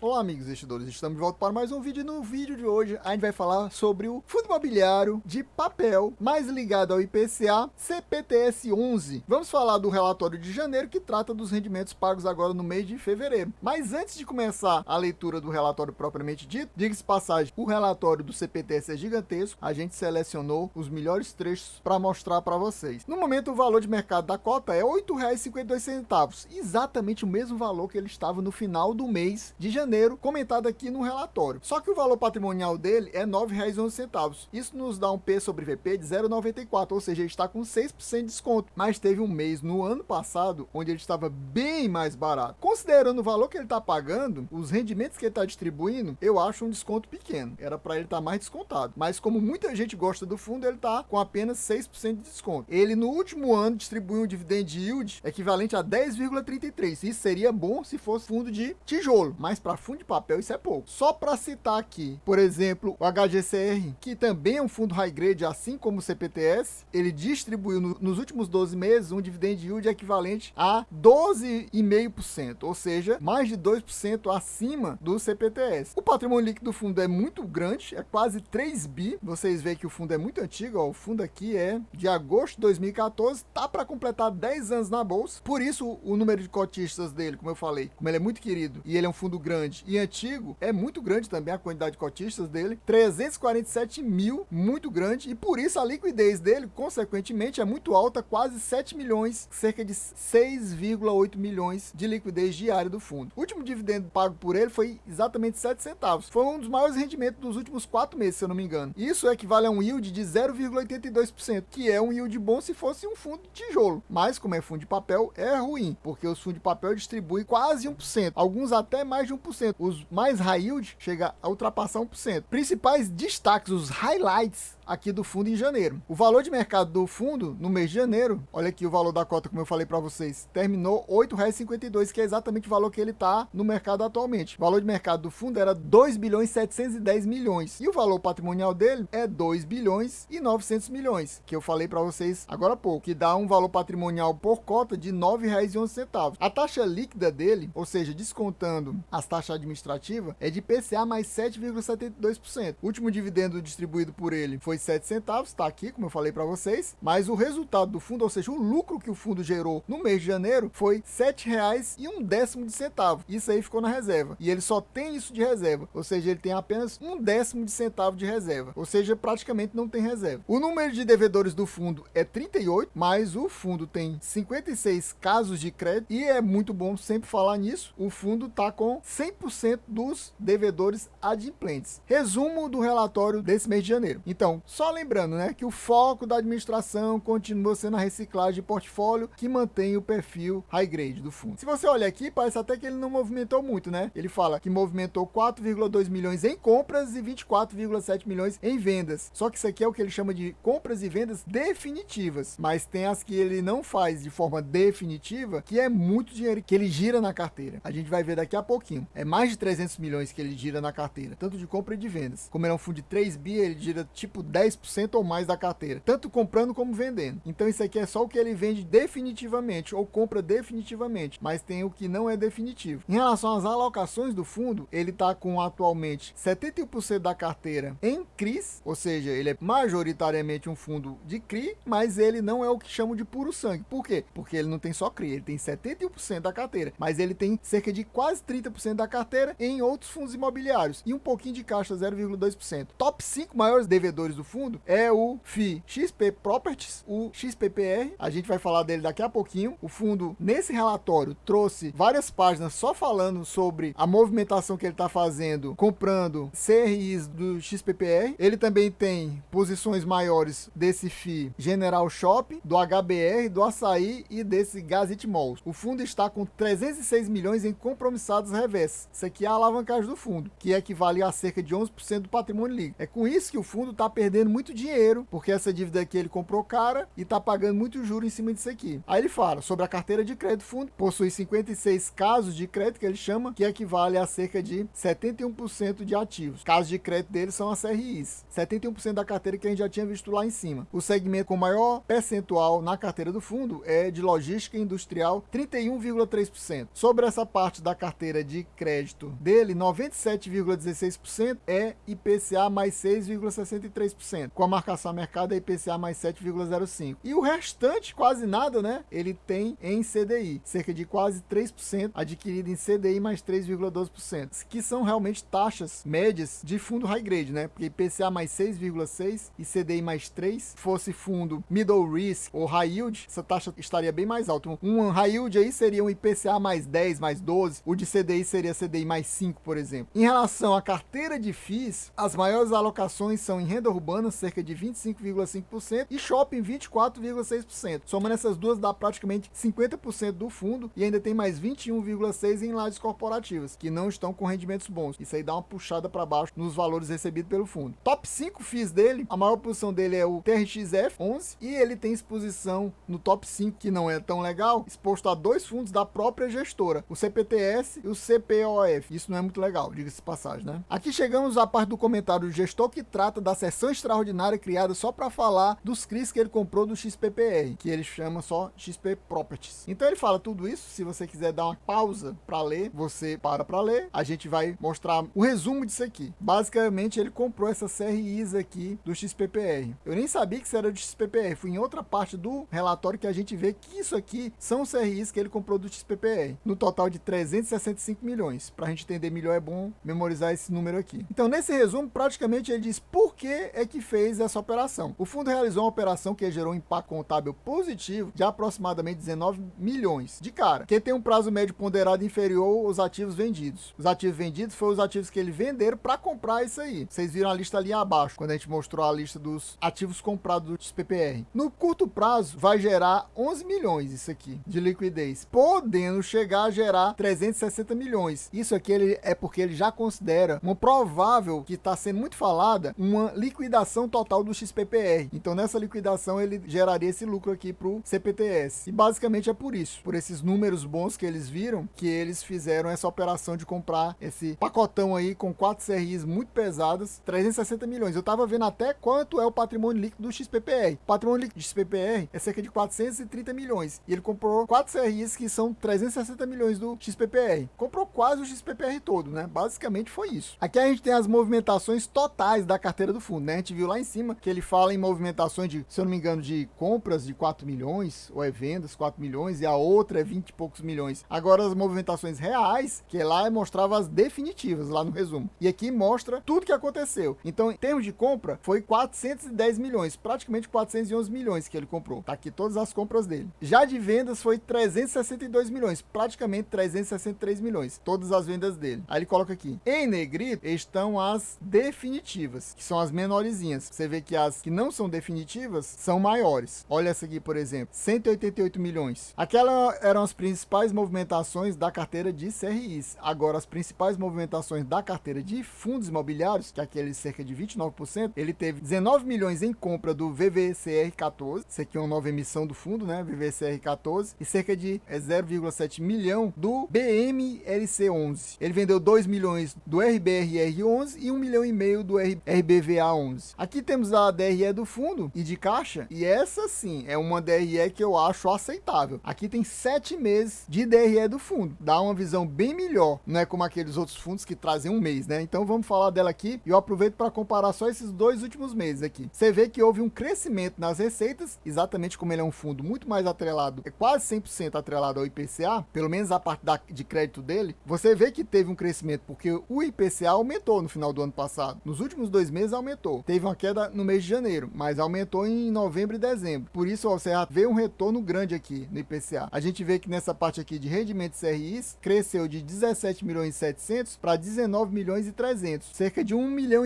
Olá amigos investidores, estamos de volta para mais um vídeo e no vídeo de hoje a gente vai falar sobre o fundo imobiliário de papel mais ligado ao IPCA CPTS11. Vamos falar do relatório de janeiro que trata dos rendimentos pagos agora no mês de fevereiro. Mas antes de começar a leitura do relatório propriamente dito, diga-se passagem, o relatório do CPTS é gigantesco, a gente selecionou os melhores trechos para mostrar para vocês. No momento o valor de mercado da cota é R$ 8,52, exatamente o mesmo valor que ele estava no final do mês de janeiro, comentado aqui no relatório. Só que o valor patrimonial dele é R$ 9,11. Isso nos dá um P sobre VP de 0,94, ou seja, ele está com 6% de desconto. Mas teve um mês no ano passado onde ele estava bem mais barato. Considerando o valor que ele está pagando, os rendimentos que ele está distribuindo, eu acho um desconto pequeno. Era para ele estar mais descontado. Mas como muita gente gosta do fundo, ele está com apenas 6% de desconto. Ele no último ano distribuiu um dividend yield equivalente a 10,33. Isso seria bom se fosse fundo de tijolo, mas para fundo de papel isso é pouco. Só para citar aqui, por exemplo, o HGCR, que também é um fundo high grade, assim como o CPTS, ele distribuiu nos últimos 12 meses um dividend yield equivalente a 12,5%, ou seja, mais de 2% acima do CPTS. O patrimônio líquido do fundo é muito grande, é quase 3 bi. Vocês veem que o fundo é muito antigo, ó, o fundo aqui é de agosto de 2014, tá para completar 10 anos na bolsa. Por isso o número de cotistas dele, como eu falei, como ele é muito querido e ele é um fundo grande e antigo, é muito grande também a quantidade de cotistas dele, 347 mil, muito grande, e por isso a liquidez dele, consequentemente, é muito alta, quase 7 milhões, cerca de 6,8 milhões de liquidez diária do fundo. O último dividendo pago por ele foi exatamente 7 centavos. Foi um dos maiores rendimentos dos últimos 4 meses, se eu não me engano. Isso equivale a um yield de 0,82%, que é um yield bom se fosse um fundo de tijolo. Mas, como é fundo de papel, é ruim, porque os fundos de papel distribuem quase 1%, alguns até mais de 1%. Os mais high yield chega a ultrapassar 1%. Principais destaques, os highlights aqui do fundo em janeiro. O valor de mercado do fundo no mês de janeiro, olha aqui o valor da cota, como eu falei para vocês, terminou R$ 8,52, que é exatamente o valor que ele está no mercado atualmente. O valor de mercado do fundo era 2 bilhões 710 milhões e o valor patrimonial dele é 2 bilhões e 900 milhões, que eu falei para vocês agora há pouco, que dá um valor patrimonial por cota de R$ 9,11. A taxa líquida dele, ou seja, descontando as taxas administrativas, é de IPCA mais 7,72%. O último dividendo distribuído por ele foi 7 centavos, está aqui, como eu falei para vocês, mas o resultado do fundo, ou seja, o lucro que o fundo gerou no mês de janeiro foi R$ 7,01. Isso aí ficou na reserva. E ele só tem isso de reserva, ou seja, ele tem apenas 1/10 de centavo de reserva, ou seja, praticamente não tem reserva. O número de devedores do fundo é 38, mas o fundo tem 56 casos de crédito e é muito bom sempre falar nisso. O fundo está com 100% dos devedores adimplentes. Resumo do relatório desse mês de janeiro. Então, só lembrando, né, que o foco da administração continua sendo a reciclagem de portfólio que mantém o perfil high grade do fundo. Se você olhar aqui, parece até que ele não movimentou muito, né? Ele fala que movimentou 4,2 milhões em compras e 24,7 milhões em vendas. Só que isso aqui é o que ele chama de compras e vendas definitivas, mas tem as que ele não faz de forma definitiva, que é muito dinheiro que ele gira na carteira. A gente vai ver daqui a pouquinho. É mais de 300 milhões que ele gira na carteira, tanto de compra e de vendas. Como ele é um fundo de 3 bi, ele gira tipo 10% ou mais da carteira, tanto comprando como vendendo. Então isso aqui é só o que ele vende definitivamente ou compra definitivamente, mas tem o que não é definitivo. Em relação às alocações do fundo, ele está com atualmente 71% da carteira em CRIs, ou seja, ele é majoritariamente um fundo de CRI, mas ele não é o que chamam de puro sangue. Por quê? Porque ele não tem só CRI, ele tem 71% da carteira, mas ele tem cerca de quase 30% da carteira em outros fundos imobiliários e um pouquinho de caixa, 0,2%. Top 5 maiores devedores do fundo é o FI XP Properties, o XPPR, a gente vai falar dele daqui a pouquinho. O fundo, nesse relatório, trouxe várias páginas só falando sobre a movimentação que ele está fazendo, comprando CRIs do XPPR. Ele também tem posições maiores desse FI General Shopping, do HBR, do Açaí e desse Gazit Malls. O fundo está com 306 milhões em compromissados reversos. Isso aqui é a alavancagem do fundo, que equivale a cerca de 11% do patrimônio líquido. É com isso que o fundo está perdendo perdendo muito dinheiro, porque essa dívida aqui ele comprou cara e tá pagando muito juro em cima disso aqui. Aí ele fala sobre a carteira de crédito fundo, possui 56 casos de crédito, que ele chama, que equivale a cerca de 71% de ativos. Casos de crédito dele são as CRIs. 71% da carteira que a gente já tinha visto lá em cima. O segmento com maior percentual na carteira do fundo é de logística industrial, 31,3%. Sobre essa parte da carteira de crédito dele, 97,16% é IPCA mais 6,63%. Com a marcação a mercado é IPCA mais 7,05%. E o restante, quase nada, né? Ele tem em CDI, cerca de quase 3% adquirido em CDI mais 3,12%, que são realmente taxas médias de fundo high grade, né? Porque IPCA mais 6,6% e CDI mais 3%, fosse fundo middle risk ou high yield, essa taxa estaria bem mais alta. Um high yield aí seria um IPCA mais 10, mais 12, o de CDI seria CDI mais 5, por exemplo. Em relação à carteira de FIIs, as maiores alocações são em renda urbana, cerca de 25,5%, e shopping, 24,6%. Somando essas duas, dá praticamente 50% do fundo, e ainda tem mais 21,6% em lajes corporativas, que não estão com rendimentos bons. Isso aí dá uma puxada para baixo nos valores recebidos pelo fundo. Top 5 FIIs dele, a maior posição dele é o TRXF 11, e ele tem exposição no top 5, que não é tão legal, exposto a 2 fundos da própria gestora, o CPTS e o CPOF. Isso não é muito legal, diga-se de passagem, né? Aqui chegamos à parte do comentário do gestor, que trata da sessão extraordinária criada só para falar dos CRIs que ele comprou do XPPR, que ele chama só XP Properties. Então ele fala tudo isso. Se você quiser dar uma pausa para ler, você para ler. A gente vai mostrar o resumo disso aqui. Basicamente, ele comprou essas CRIs aqui do XPPR. Eu nem sabia que isso era do XPPR. Fui em outra parte do relatório que a gente vê que isso aqui são CRIs que ele comprou do XPPR, no total de 365 milhões. Para a gente entender melhor, é bom memorizar esse número aqui. Então, nesse resumo, praticamente ele diz por que é que fez essa operação. O fundo realizou uma operação que gerou um impacto contábil positivo de aproximadamente 19 milhões de cara, que tem um prazo médio ponderado inferior aos ativos vendidos. Os ativos vendidos foram os ativos que ele venderam para comprar isso aí. Vocês viram a lista ali abaixo, quando a gente mostrou a lista dos ativos comprados do XPPR. No curto prazo, vai gerar 11 milhões isso aqui de liquidez, podendo chegar a gerar 360 milhões. Isso aqui é porque ele já considera uma provável, que está sendo muito falada, uma liquidação total do XPPR. Então, nessa liquidação, ele geraria esse lucro aqui para o CPTS. E basicamente é por isso, por esses números bons que eles viram, que eles fizeram essa operação de comprar esse pacotão aí com 4 CRIs muito pesadas, 360 milhões. Eu tava vendo até quanto é o patrimônio líquido do XPPR. O patrimônio líquido do XPPR é cerca de 430 milhões. E ele comprou 4 CRIs que são 360 milhões do XPPR. Comprou quase o XPPR todo, né? Basicamente foi isso. Aqui a gente tem as movimentações totais da carteira do fundo, né? A gente viu lá em cima que ele fala em movimentações de, se eu não me engano, de compras de 4 milhões, ou é vendas 4 milhões, e a outra é 20 e poucos milhões. Agora as movimentações reais, que lá mostrava as definitivas, lá no resumo. E aqui mostra tudo que aconteceu. Então, em termos de compra, foi 410 milhões, praticamente 411 milhões que ele comprou. Tá aqui todas as compras dele. Já de vendas foi 362 milhões, praticamente 363 milhões, todas as vendas dele. Aí ele coloca aqui, em negrito estão as definitivas, que são as menorzinhas. Você vê que as que não são definitivas são maiores. Olha essa aqui, por exemplo, 188 milhões. Aquelas eram as principais movimentações da carteira de CRIs. Agora, as principais movimentações da carteira de fundos imobiliários, que é aquele cerca de 29%, ele teve 19 milhões em compra do VVCR14, isso aqui é uma nova emissão do fundo, né, VVCR14, e cerca de 0,7 milhão do BMLC11. Ele vendeu 2 milhões do RBRR11 e 1,5 milhão do RBVA11. Aqui temos a DRE do fundo e de caixa, e essa sim é uma DRE que eu acho aceitável. Aqui tem 7 meses de DRE do fundo, dá uma visão bem melhor, não é como aqueles outros fundos que trazem um mês, né? Então vamos falar dela aqui e eu aproveito para comparar só esses 2 últimos meses aqui. Você vê que houve um crescimento nas receitas, exatamente como ele é um fundo muito mais atrelado, é quase 100% atrelado ao IPCA, pelo menos a parte de crédito dele. Você vê que teve um crescimento porque o IPCA aumentou no final do ano passado. Nos últimos 2 meses aumentou. Teve uma queda no mês de janeiro, mas aumentou em novembro e dezembro. Por isso, ó, você já vê um retorno grande aqui no IPCA. A gente vê que nessa parte aqui de rendimento CRIs, cresceu de 17 milhões e 700 para 19 milhões e 300. Cerca de 1,5 milhão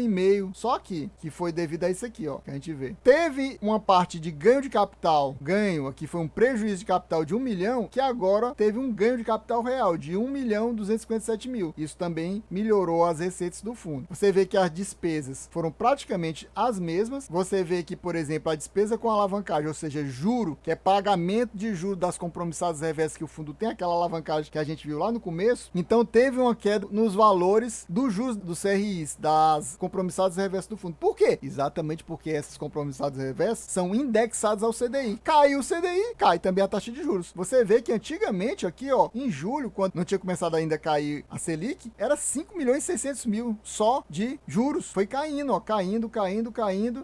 só aqui, que foi devido a isso aqui, ó, que a gente vê. Teve uma parte de ganho de capital, aqui foi um prejuízo de capital de 1 milhão, que agora teve um ganho de capital real de 1.257.000. Isso também melhorou as receitas do fundo. Você vê que as despesas foram praticamente basicamente as mesmas. Você vê que, por exemplo, a despesa com alavancagem, ou seja, juro, que é pagamento de juros das compromissadas reversas que o fundo tem, aquela alavancagem que a gente viu lá no começo. Então teve uma queda nos valores dos juros dos CRIs, das compromissadas reversas do fundo. Por quê? Exatamente porque essas compromissadas reversas são indexadas ao CDI. Caiu o CDI, cai também a taxa de juros. Você vê que antigamente aqui, ó, em julho, quando não tinha começado ainda a cair a Selic, era 5 milhões e 600 mil só de juros. Foi caindo, ó, caindo.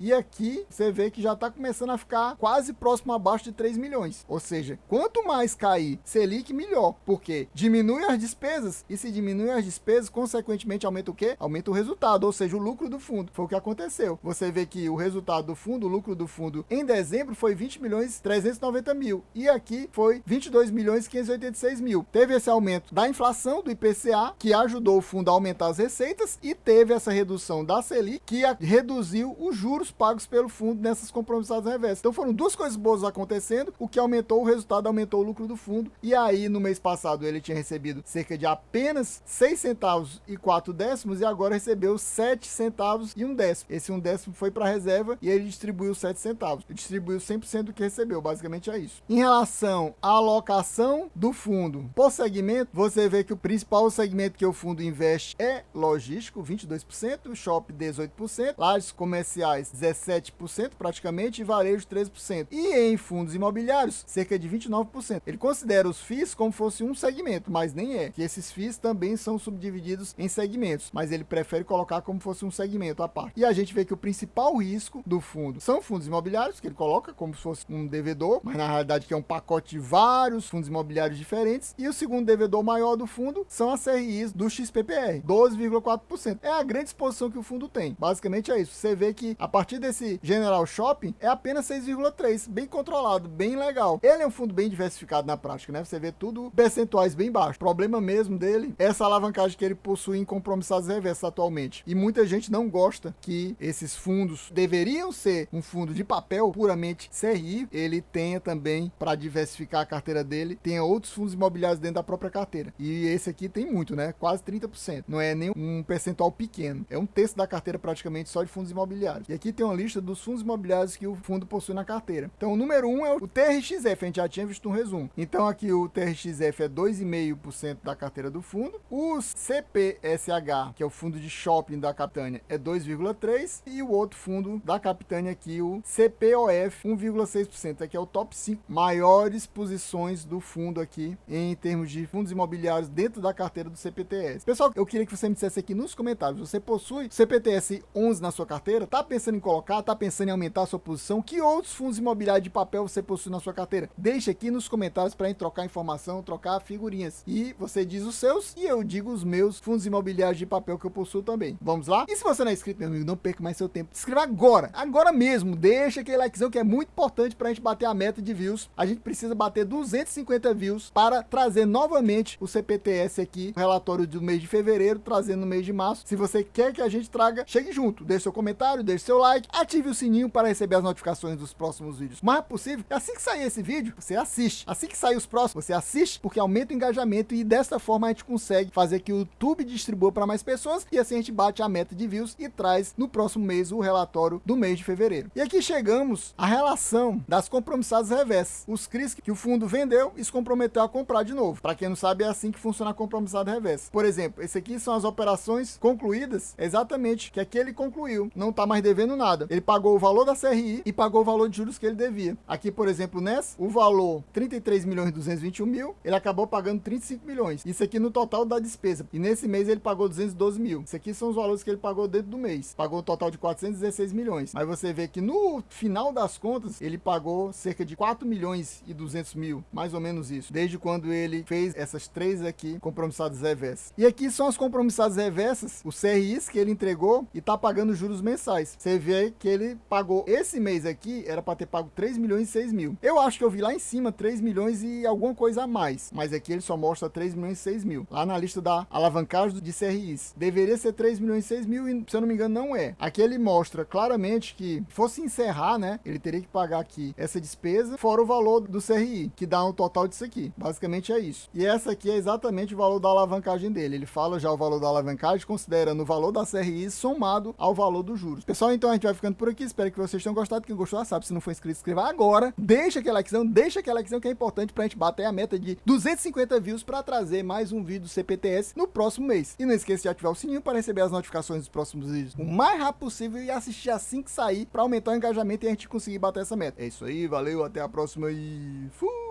E aqui você vê que já tá começando a ficar quase próximo abaixo de 3 milhões. Ou seja, quanto mais cair Selic, melhor. Porque diminui as despesas e se diminui as despesas, consequentemente aumenta o quê? Aumenta o resultado, ou seja, o lucro do fundo. Foi o que aconteceu. Você vê que o resultado do fundo, o lucro do fundo em dezembro foi 20 milhões 390 mil. E aqui foi 22 milhões 586 mil. Teve esse aumento da inflação, do IPCA, que ajudou o fundo a aumentar as receitas e teve essa redução da Selic, que reduziu os juros pagos pelo fundo nessas compromissadas reversas. Então foram duas coisas boas acontecendo, o que aumentou o resultado, aumentou o lucro do fundo. E aí, no mês passado, ele tinha recebido cerca de apenas 6 centavos e 4 décimos e agora recebeu 7 centavos e 1 décimo. Esse 1 décimo foi para a reserva e ele distribuiu 7 centavos. Ele distribuiu 100% do que recebeu, basicamente é isso. Em relação à alocação do fundo por segmento, você vê que o principal segmento que o fundo investe é logístico, 22%, shopping 18%, lajes comerciais 17% praticamente e varejo 13%. E em fundos imobiliários, cerca de 29%. Ele considera os FIIs como fosse um segmento, mas nem é, que esses FIIs também são subdivididos em segmentos, mas ele prefere colocar como fosse um segmento à parte. E a gente vê que o principal risco do fundo são fundos imobiliários, que ele coloca como se fosse um devedor, mas na realidade que é um pacote de vários fundos imobiliários diferentes, e o segundo devedor maior do fundo são as CRIs do XPPR, 12,4%. É a grande exposição que o fundo tem. Basicamente é isso. Você vê que a partir desse General Shopping é apenas 6,3%, bem controlado, bem legal. Ele é um fundo bem diversificado na prática, né? Você vê tudo percentuais bem baixos. O problema mesmo dele é essa alavancagem que ele possui em compromissados reversos atualmente. E muita gente não gosta que esses fundos deveriam ser um fundo de papel puramente CRI, ele tenha também, para diversificar a carteira dele, tenha outros fundos imobiliários dentro da própria carteira. E esse aqui tem muito, né? Quase 30%. Não é nem um percentual pequeno. É um terço da carteira praticamente só de fundos imobiliários. E aqui tem uma lista dos fundos imobiliários que o fundo possui na carteira. Então o número 1 é o TRXF, a gente já tinha visto no resumo. Então aqui o TRXF é 2,5% da carteira do fundo. O CPSH, que é o fundo de shopping da Capitânia, é 2,3%. E o outro fundo da Capitânia aqui, o CPOF, 1,6%. Aqui é o top 5 maiores posições do fundo aqui em termos de fundos imobiliários dentro da carteira do CPTS. Pessoal, eu queria que você me dissesse aqui nos comentários, você possui CPTS 11 na sua carteira? Tá pensando em colocar? Tá pensando em aumentar a sua posição? Que outros fundos imobiliários de papel você possui na sua carteira? Deixa aqui nos comentários para a gente trocar informação, trocar figurinhas. E você diz os seus e eu digo os meus fundos imobiliários de papel que eu possuo também. Vamos lá? E se você não é inscrito, meu amigo, não perca mais seu tempo. Se inscreva agora mesmo. Deixa aquele likezão que é muito importante para a gente bater a meta de views. A gente precisa bater 250 views para trazer novamente o CPTS aqui, o relatório do mês de fevereiro, trazendo no mês de março. Se você quer que a gente traga, chegue junto. Deixe seu comentário, deixe seu like, ative o sininho para receber as notificações dos próximos vídeos. O mais rápido possível, assim que sair esse vídeo, você assiste. Assim que sair os próximos, você assiste, porque aumenta o engajamento e dessa forma a gente consegue fazer que o YouTube distribua para mais pessoas e assim a gente bate a meta de views e traz no próximo mês o relatório do mês de fevereiro. E aqui chegamos à relação das compromissadas reversas. Os CRIs que o fundo vendeu e se comprometeu a comprar de novo. Para quem não sabe, é assim que funciona a compromissada reversa. Por exemplo, esse aqui são as operações concluídas, exatamente, que aqui ele concluiu. Não está mais devendo nada. Ele pagou o valor da CRI e pagou o valor de juros que ele devia. Aqui, por exemplo, nessa, o valor 33 milhões e 221 mil, ele acabou pagando 35 milhões. Isso aqui no total da despesa. E nesse mês ele pagou 212 mil. Isso aqui são os valores que ele pagou dentro do mês. Pagou um total de 416 milhões. Mas você vê que no final das contas, ele pagou cerca de 4 milhões e 200 mil. Mais ou menos isso. Desde quando ele fez essas três aqui, compromissadas reversas. E aqui são as compromissadas reversas, os CRIs que ele entregou e tá pagando juros mensais. Você vê que ele pagou esse mês aqui, era para ter pago 3 milhões e 6 mil. Eu acho que eu vi lá em cima 3 milhões e alguma coisa a mais. Mas aqui ele só mostra 3 milhões e 6 mil. Lá na lista da alavancagem de CRIs. Deveria ser 3 milhões e 6 mil e, se eu não me engano, não é. Aqui ele mostra claramente que, fosse encerrar, né, ele teria que pagar aqui essa despesa, fora o valor do CRI, que dá um total disso aqui. Basicamente é isso. E essa aqui é exatamente o valor da alavancagem dele. Ele fala já o valor da alavancagem, considerando o valor da CRI somado ao valor do dos juros. Pessoal, então a gente vai ficando por aqui. Espero que vocês tenham gostado. Quem gostou, sabe, se não for inscrito, inscreva agora. Deixa aquele likezão que é importante pra gente bater a meta de 250 views pra trazer mais um vídeo do CPTS no próximo mês. E não esqueça de ativar o sininho para receber as notificações dos próximos vídeos o mais rápido possível e assistir assim que sair pra aumentar o engajamento e a gente conseguir bater essa meta. É isso aí, valeu, até a próxima e fui!